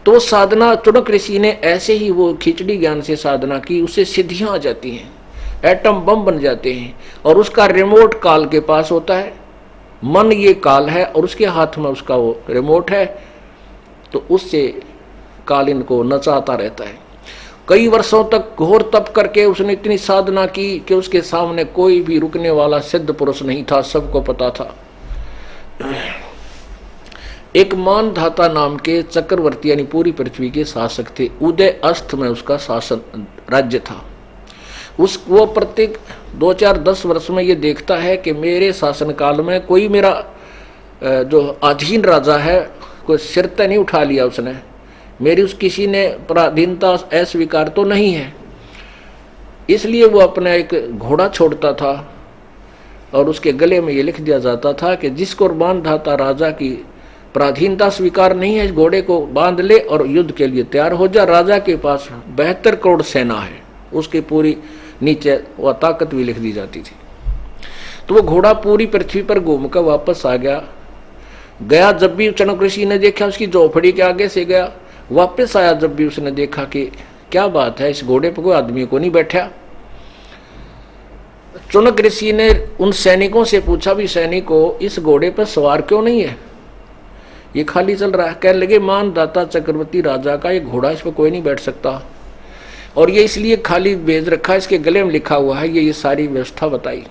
तो साधना चुनक ऋषि ने ऐसे ही वो खिचड़ी ज्ञान से साधना की, उससे सिद्धियां आ जाती हैं, एटम बम बन जाते हैं। और उसका रिमोट काल के पास होता है, मन ये काल है और उसके हाथ में उसका वो रिमोट है, तो उससे काल इनको नचाता रहता है। कई वर्षों तक घोर तप करके उसने इतनी साधना की कि उसके सामने कोई भी रुकने वाला सिद्ध पुरुष नहीं था, सबको पता था। एक मानधाता नाम के चक्रवर्ती यानी पूरी पृथ्वी के शासक थे। उदय अस्त में उसका शासन राज्य था। वो प्रत्येक 2-4-10 वर्ष में ये देखता है कि मेरे शासन काल में कोई मेरा जो अधीन राजा है कोई सिर तक नहीं उठा लिया उसने, मेरी उस किसी ने पराधीनता अस्वीकार तो नहीं है। इसलिए वो अपना एक घोड़ा छोड़ता था और उसके गले में ये लिख दिया जाता था कि जिसको मानधाता राजा की पराधीनता स्वीकार नहीं है, इस घोड़े को बांध ले और युद्ध के लिए तैयार हो जा। राजा के पास 72 करोड़ सेना है, उसकी पूरी नीचे वह ताकत भी लिख दी जाती थी। तो वो घोड़ा पूरी पृथ्वी पर घूमकर वापस आ गया। जब भी चणक ऋषि ने देखा उसकी झोपड़ी के आगे से गया, वापस आया जब भी उसने देखा कि क्या बात है, इस घोड़े पर कोई आदमी को नहीं बैठा। चुनक ऋषि ने उन सैनिकों से पूछा, भी सैनिकों इस घोड़े पर सवार क्यों नहीं है, ये खाली चल रहा है। कहने लगे मानदाता चक्रवर्ती राजा का ये घोड़ा, इस पर कोई नहीं बैठ सकता और ये इसलिए खाली भेज रखा है, इसके गले में लिखा हुआ है। ये सारी व्यवस्था बताई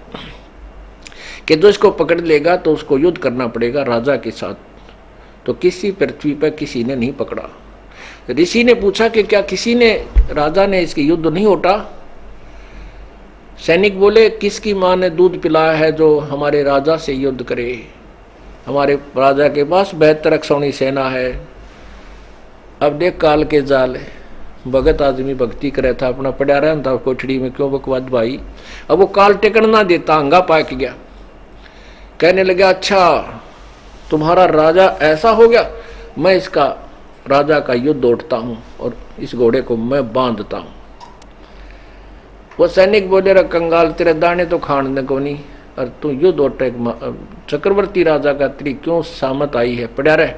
कि जो इसको पकड़ लेगा तो उसको युद्ध करना पड़ेगा राजा के साथ। तो किसी पृथ्वी पर किसी ने नहीं पकड़ा। ऋषि ने पूछा कि क्या किसी ने राजा ने इसके युद्ध नहीं होता। सैनिक बोले, किसकी माँ ने दूध पिलाया है जो हमारे राजा से युद्ध करे। हमारे राजा के पास 72 अक्षौणी सेना है। अब देख काल के जाल, भगत आदमी भक्ति करे था, अपना पड़ा रहता कोठड़ी में, क्यों बकवाद भाई। अब वो काल टेकन ना देता, अंगा पाक गया। कहने लगा, अच्छा तुम्हारा राजा ऐसा हो गया, मैं इसका राजा का युद्ध उठता हूं और इस घोड़े को मैं बांधता हूं। वो सैनिक बोले, रे कंगाल, तेरे दाने तो खाने को नहीं और तू युद्ध उठ, चक्रवर्ती राजा का तेरी क्यों सामत आई है, पड़ा रहे।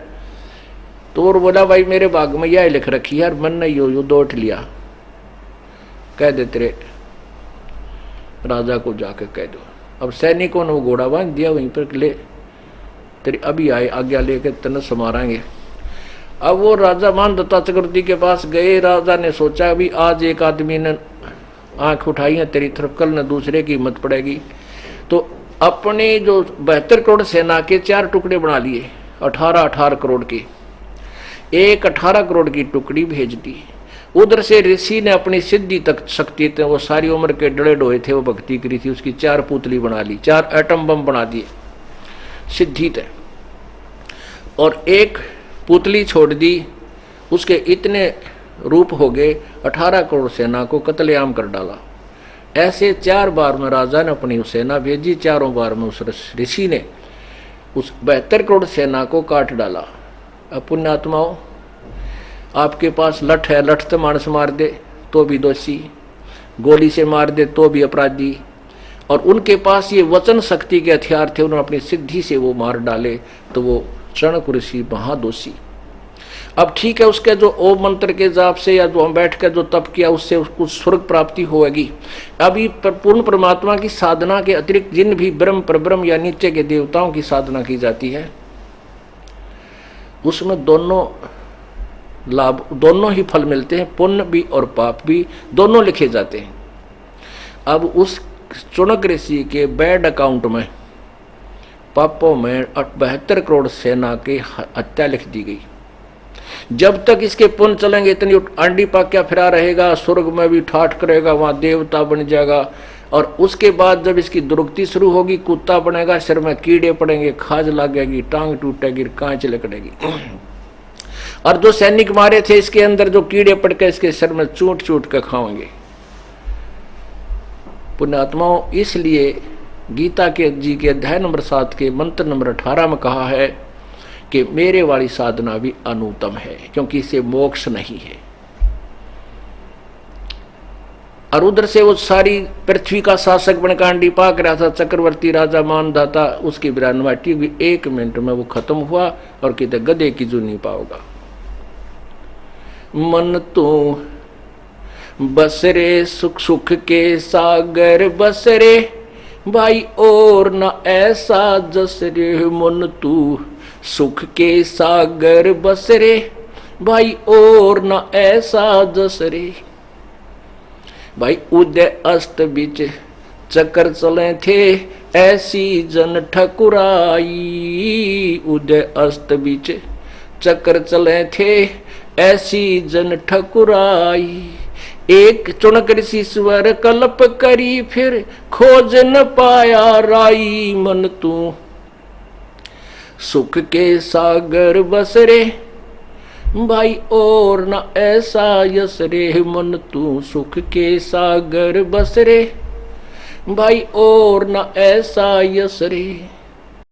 तो और बोला, भाई मेरे भाग में यह लिख रखी है, मन ने यो युद्ध उठ लिया। कह दे तेरे राजा को जाकर कह दो। अब सैनिकों ने वो घोड़ा बांध दिया, वहीं पर ले तेरी अभी आए आज्ञा लेकर तन समाराएंगे। अब वो राजा मानधाता चक्रवर्ती के पास गए। राजा ने सोचा, अभी आज एक आदमी ने आंख उठाई है तेरी तरफ, कल न दूसरे की हिम्मत पड़ेगी। तो अपने जो 72 करोड़ सेना के 4 टुकड़े बना लिए, 18-18 करोड़ के, एक 18 करोड़ की टुकड़ी भेज दी। उधर से ऋषि ने अपनी सिद्धि तक शक्ति थे, वो सारी उम्र के डड़े डोए थे, वो भक्ति करी थी, उसकी 4 पुतली बना ली, 4 एटम बम बना दिए सिद्धि थे, और एक पुतली छोड़ दी। उसके इतने रूप हो गए, 18 करोड़ सेना को कत्लेआम कर डाला। ऐसे 4 बार में राजा ने अपनी सेना भेजी, चारों बार में उस ऋषि ने उस 72 करोड़ सेना को काट डाला। अब पुण्यात्माओं, आपके पास लठ है, लठ से मानस मार दे तो भी दोषी, गोली से मार दे तो भी अपराधी, और उनके पास ये वचन शक्ति के हथियार थे, उन्होंने अपनी सिद्धि से वो मार डाले, तो वो चणक ऋषि महादोषी। अब ठीक है, उसके जो ओम मंत्र के जाप से या जो हम बैठ कर जो तप किया उससे उसको स्वर्ग प्राप्ति होगी। अभी पूर्ण परमात्मा की साधना के अतिरिक्त जिन भी ब्रह्म परब्रह्म या नीचे के देवताओं की साधना की जाती है, उसमें दोनों लाभ, दोनों ही फल मिलते हैं, पुण्य भी और पाप भी, दोनों लिखे जाते हैं। अब उस चुनक ऋषि के बैड अकाउंट में पापों में 72 करोड़ सेना की हत्या लिख दी गई। जब तक इसके पुण्य चलेंगे, इतनी अंडी पाक्या फिरा रहेगा, स्वर्ग में भी ठाठ करेगा, वहां देवता बन जाएगा, और उसके बाद जब इसकी दुर्गति शुरू होगी, कुत्ता बनेगा, सिर में कीड़े पड़ेंगे, खाज लगेगी, टांग टूटेगी, कांच लकड़ेगी। और जो सैनिक मारे थे इसके अंदर जो कीड़े पड़ के इसके सिर में चूट चूट कर खाएंगे। पुण्यात्माओं, इसलिए गीता के जी के अध्याय नंबर 7 के मंत्र नंबर 18 में कहा है कि मेरे वाली साधना भी अनुत्तम है, क्योंकि इसे मोक्ष नहीं है। और उधर से वो सारी पृथ्वी का शासक बनकर अंडी पाक रहा था, चक्रवर्ती राजा मानधाता, उसकी विरानवाटी हुई, 1 मिनट में वो खत्म हुआ और कितने गधे की जू नहीं पाओगा। मन तू बस रे, सुख सुख के सागर बस रे भाई, और न ऐसा जस रे। मन तू सुख के सागर बस रे भाई, और न ऐसा जस रे। भाई उदय अस्त बीच चक्कर चले थे, ऐसी जन ठकुराई। उदय अस्त बीच चक्कर चले थे, ऐसी जन ठकुराई। एक चुनक ऋषिश्वर कल्प करी, फिर खोज न पाया राई। मन तू सुख के सागर बस रे भाई, और न ऐसा यस रे। मन तू सुख के सागर बस रे भाई, और न ऐसा यस रे।